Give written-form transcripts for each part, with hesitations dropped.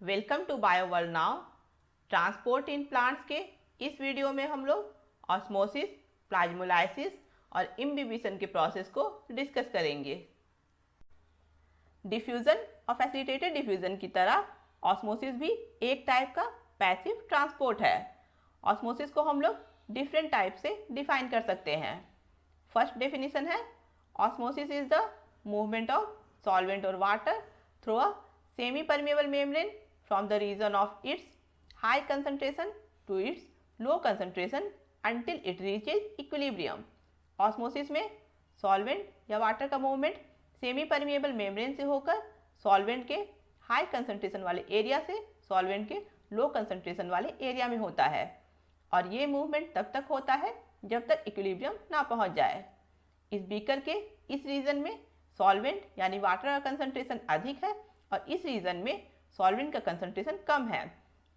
Welcome to bio world now. Transport in plants के इस video में हम लोग ऑस्मोसिस, प्लाज्मोलाइसिस और इम्बिबिशन के प्रोसेस को डिस्कस करेंगे। डिफ्यूज़न और फैसिलिटेटेड डिफ्यूज़न की तरह ऑस्मोसिस भी एक टाइप का पैसिव ट्रांसपोर्ट है। ऑस्मोसिस को हम लोग डिफरेंट टाइप से डिफाइन कर सकते हैं। फर्स्ट डेफिनेशन है osmosis is the movement of solvent और water through a semi permeable membrane from the region of its high concentration to its low concentration until it reaches equilibrium। Osmosis में solvent या water का movement semi permeable membrane से होकर solvent के high concentration वाले area से solvent के low concentration वाले एरिया में होता है, और ये मूवमेंट तब तक होता है जब तक इक्विलिब्रियम ना पहुंच जाए। इस बीकर के इस रीजन में सॉल्वेंट यानी वाटर का कंसंट्रेशन अधिक है और इस रीजन में सॉल्वेंट का कंसंट्रेशन कम है,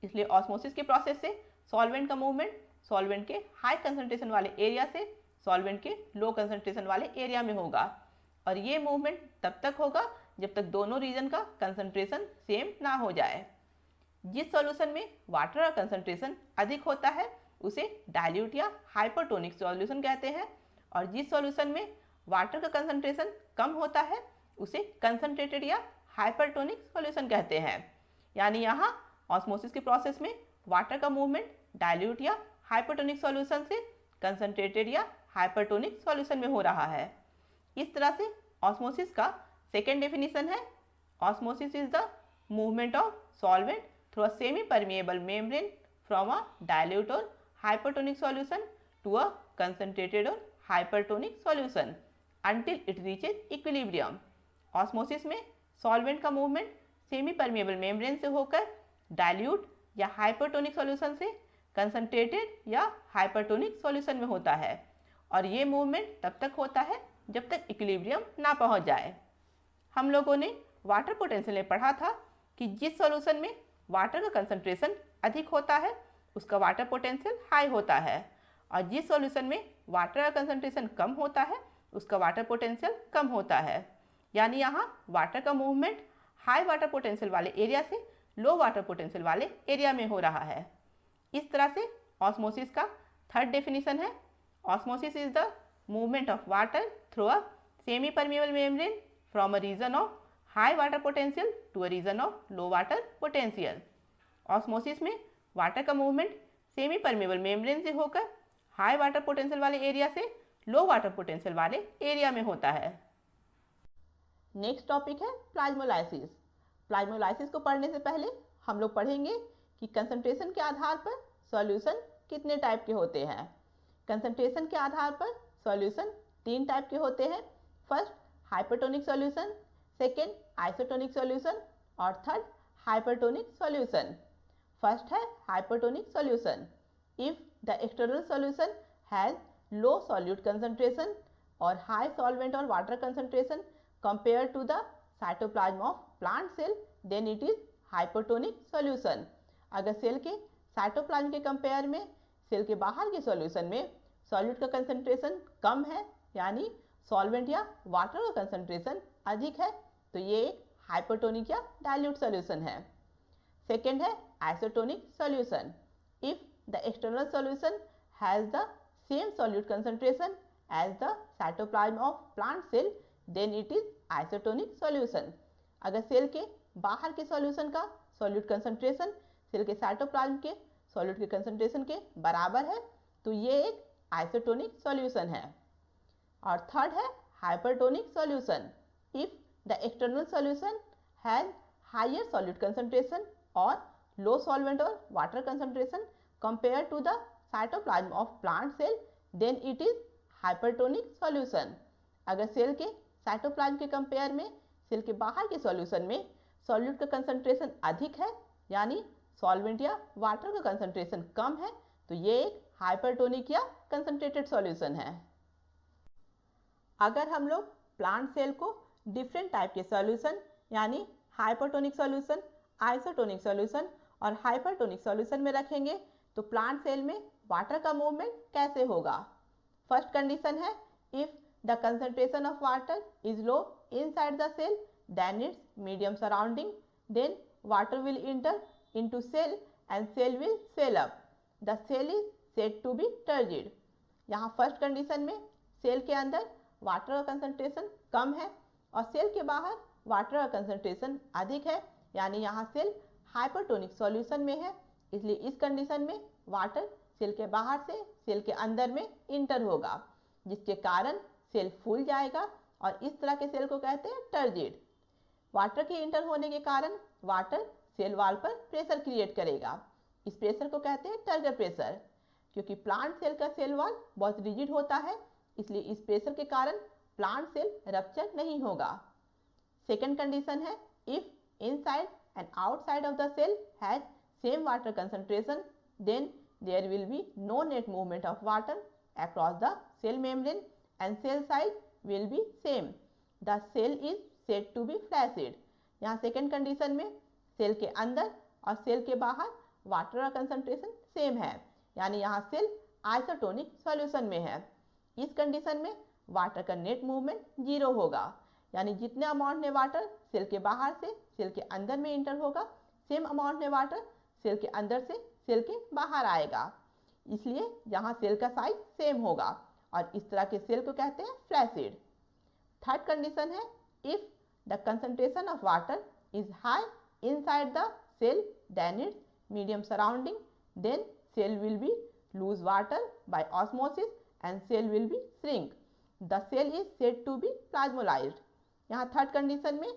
इसलिए ऑस्मोसिस के प्रोसेस से सॉल्वेंट का मूवमेंट सॉल्वेंट के हाई कंसंट्रेशन वाले एरिया से सॉल्वेंट के लो कंसंट्रेशन वाले एरिया में होगा, और ये मूवमेंट तब तक होगा जब तक दोनों रीजन का कंसंट्रेशन सेम ना हो जाए। जिस सॉल्यूशन में वाटर का कंसंट्रेशन अधिक होता है उसे डाइल्यूट या हाइपरटोनिक सॉल्यूशन कहते हैं, और जिस सॉल्यूशन में वाटर का कंसंट्रेशन कम होता है उसे कंसंट्रेटेड या हाइपरटोनिक सॉल्यूशन कहते हैं। यानी यहाँ ऑस्मोसिस के प्रोसेस में वाटर का मूवमेंट डाइल्यूट या हाइपरटोनिक सॉल्यूशन से कंसंट्रेटेड या हाइपरटोनिक सॉल्यूशन में हो रहा है। इस तरह से ऑस्मोसिस का सेकेंड डेफिनेशन है osmosis is the movement of solvent through a semi permeable membrane from a dilute or hypertonic solution to a concentrated or hypertonic solution until it reaches equilibrium. Osmosis में solvent का movement semi permeable membrane से होकर dilute या hypertonic solution से concentrated या hypertonic solution में होता है, और ये मूवमेंट तब तक होता है जब तक इक्विलिब्रियम ना पहुंच जाए। हम लोगों ने वाटर पोटेंशियल में पढ़ा था कि जिस सॉल्यूशन में वाटर का कंसंट्रेशन अधिक होता है उसका वाटर पोटेंशियल हाई होता है, और जिस सॉल्यूशन में वाटर का कंसंट्रेशन कम होता है उसका वाटर पोटेंशियल कम होता है। यानी यहाँ वाटर का मूवमेंट हाई वाटर पोटेंशियल वाले एरिया से लो वाटर पोटेंशियल वाले एरिया में हो रहा है। इस तरह से ऑस्मोसिस का थर्ड डेफिनेशन है osmosis is the movement of water through a semi permeable membrane from a region of high water potential to a region of low water potential. Osmosis में वाटर का मूवमेंट सेमी परमिएबल मेम्ब्रेन से होकर high water potential वाले area से low water potential वाले area में होता है। नेक्स्ट टॉपिक है प्लाज्मोलाइसिस। प्लाज्मोलाइसिस को पढ़ने से पहले हम लोग पढ़ेंगे कि कंसंट्रेशन के आधार पर सॉल्यूशन कितने टाइप के होते हैं। कंसंट्रेशन के आधार पर सॉल्यूशन तीन टाइप के होते हैं। First hypertonic solution, second isotonic solution और थर्ड हाइपरटोनिक सॉल्यूशन। फर्स्ट है hypertonic solution. If the external solution has low solute concentration और हाई सॉल्वेंट और water concentration compared to the cytoplasm of plant cell then it is hypertonic solution। अगर cell के cytoplasm के compare में cell के बाहर के सॉल्यूशन में सॉल्यूट का कंसंट्रेशन कम है यानी सॉल्वेंट या वाटर का कंसंट्रेशन अधिक है तो ये एक हाइपरटोनिक या डाइल्यूट सॉल्यूशन है। सेकेंड है isotonic solution. If the external solution has the same solute concentration as the cytoplasm of plant cell then it is isotonic solution. अगर सेल के बाहर के सॉल्यूशन का सॉल्यूट कंसंट्रेशन सेल के cytoplasm के solute के कंसंट्रेशन के बराबर है तो ये एक आइसोटोनिक सॉल्यूशन है। और थर्ड है hypertonic solution. If the external solution has higher solute concentration और लो सॉल्वेंट और water concentration compare to the cytoplasm of plant cell then it is hypertonic solution. अगर सेल के साइटोप्लाज्म के compare में cell के बाहर के सॉल्यूशन में सॉल्यूट का कंसंट्रेशन अधिक है यानी सॉल्वेंट या वाटर का कंसंट्रेशन कम है तो ये एक हाइपरटोनिक या कंसंट्रेटेड सॉल्यूशन है। अगर हम लोग प्लांट सेल को डिफरेंट टाइप के सॉल्यूशन यानी हाइपरटोनिक सॉल्यूशन, आइसोटोनिक सॉल्यूशन और हाइपरटोनिक सॉल्यूशन में रखेंगे तो प्लांट सेल में वाटर का मूवमेंट कैसे होगा। फर्स्ट कंडीशन है if the concentration of water is low inside the cell than its medium surrounding then water will enter into cell and cell will swell up. The cell is said to be turgid. यहाँ first condition में cell के अंदर water का concentration कम है और cell के बाहर water का कंसंट्रेशन अधिक है, यानी यहाँ सेल हाइपरटोनिक सॉल्यूशन में है। इसलिए इस कंडीशन में वाटर सेल के बाहर से सेल के अंदर में इंटर होगा, जिसके कारण सेल फूल जाएगा और इस तरह के सेल को कहते हैं टर्जिड। वाटर के इंटर होने के कारण वाटर सेल वॉल पर प्रेशर क्रिएट करेगा। इस प्रेशर को कहते हैं टर्गर प्रेशर। क्योंकि प्लांट सेल का सेल वॉल बहुत रिजिड होता है, इसलिए इस प्रेशर के कारण प्लांट सेल रप्चर नहीं होगा। सेकेंड कंडीशन है if inside and outside of the cell has same water concentration then there will be no net movement of water across the cell membrane and cell size will be same. The cell is said to be flaccid. यहाँ second condition में cell के अंदर और cell के बाहर water का concentration same है, यानी यहाँ सेल आइसोटोनिक सॉल्यूशन में है। इस कंडीशन में वाटर का नेट मूवमेंट जीरो होगा, यानी जितने अमाउंट में वाटर सेल के बाहर से सेल के अंदर में इंटर होगा, सेम अमाउंट में वाटर सेल के अंदर से सेल के बाहर आएगा। इसलिए यहाँ सेल का साइज सेम होगा और इस तरह के सेल को कहते हैं फ्लैसिड। थर्ड कंडीशन है if the concentration of water is high inside the cell then its medium surrounding then cell will be lose water by osmosis and cell will be shrink. The cell is said to be plasmolized. यहाँ third condition में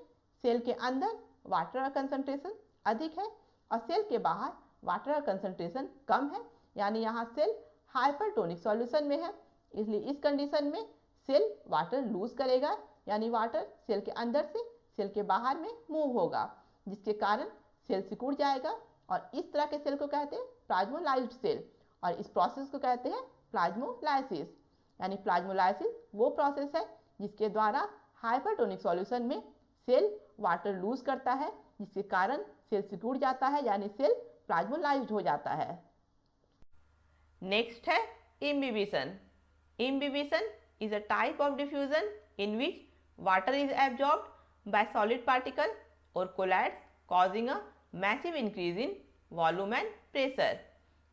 cell के अंदर water का concentration अधिक है और cell के बाहर वाटर का कंसंट्रेशन कम है, यानी यहाँ सेल हाइपरटोनिक सॉल्यूशन में है। इसलिए इस कंडीशन में सेल वाटर लूज करेगा, यानी वाटर सेल के अंदर से सेल के बाहर में मूव होगा, जिसके कारण सेल सिकुड़ जाएगा और इस तरह के सेल को कहते हैं प्लाज्मोलाइज्ड सेल और इस प्रोसेस को कहते हैं प्लाज्मोलाइसिस। यानी प्लाज्मोलाइसिस वो प्रोसेस है जिसके द्वारा हाइपरटोनिक सॉल्यूशन में सेल वाटर लूज करता है, जिसके कारण सेल सिकुड़ जाता है, यानी सेल प्लाज्मोलाइज्ड हो जाता है। नेक्स्ट है imbibition. Imbibition is a type of diffusion in which water is absorbed by solid particle or colloids causing a massive increase in volume and pressure.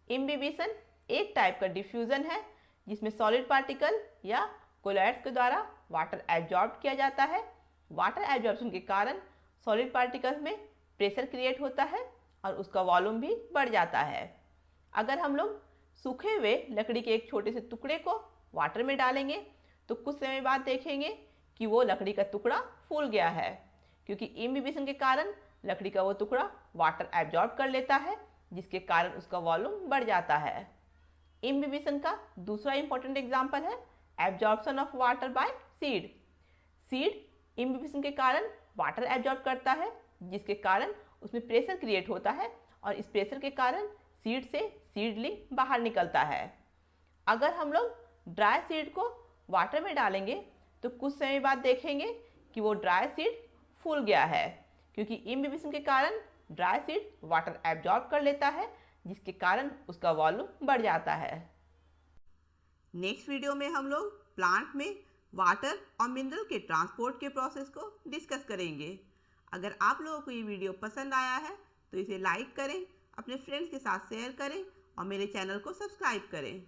Imbibition एक टाइप का डिफ्यूजन है जिसमें solid particle या collides के द्वारा water absorb किया जाता है। वाटर एब्जॉर्प्शन के कारण सॉलिड पार्टिकल्स में प्रेशर क्रिएट होता है और उसका वॉल्यूम भी बढ़ जाता है। अगर हम लोग सूखे हुए लकड़ी के एक छोटे से टुकड़े को वाटर में डालेंगे तो कुछ समय बाद देखेंगे कि वो लकड़ी का टुकड़ा फूल गया है, क्योंकि इम्बिबिशन के कारण लकड़ी का वो टुकड़ा वाटर एब्जॉर्ब कर लेता है, जिसके कारण उसका वॉल्यूम बढ़ जाता है। इम्बिबिशन का दूसरा इंपॉर्टेंट एग्जाम्पल है absorption of water bye seed. Seed imbibition के कारण वाटर एब्जॉर्ब करता है, जिसके कारण उसमें प्रेशर क्रिएट होता है और इस प्रेशर के कारण सीड से सीडलिंग बाहर निकलता है। अगर हम लोग ड्राई सीड को वाटर में डालेंगे तो कुछ समय बाद देखेंगे कि वो ड्राई सीड फूल गया है, क्योंकि इम्बिबिशन के कारण ड्राई सीड वाटर एब्जॉर्ब कर लेता है, जिसके कारण उसका वॉल्यूम बढ़ जाता है। नेक्स्ट वीडियो में हम लोग प्लांट में वाटर और मिनरल के ट्रांसपोर्ट के प्रोसेस को डिस्कस करेंगे। अगर आप लोगों को ये वीडियो पसंद आया है तो इसे लाइक करें, अपने फ्रेंड्स के साथ शेयर करें और मेरे चैनल को सब्सक्राइब करें।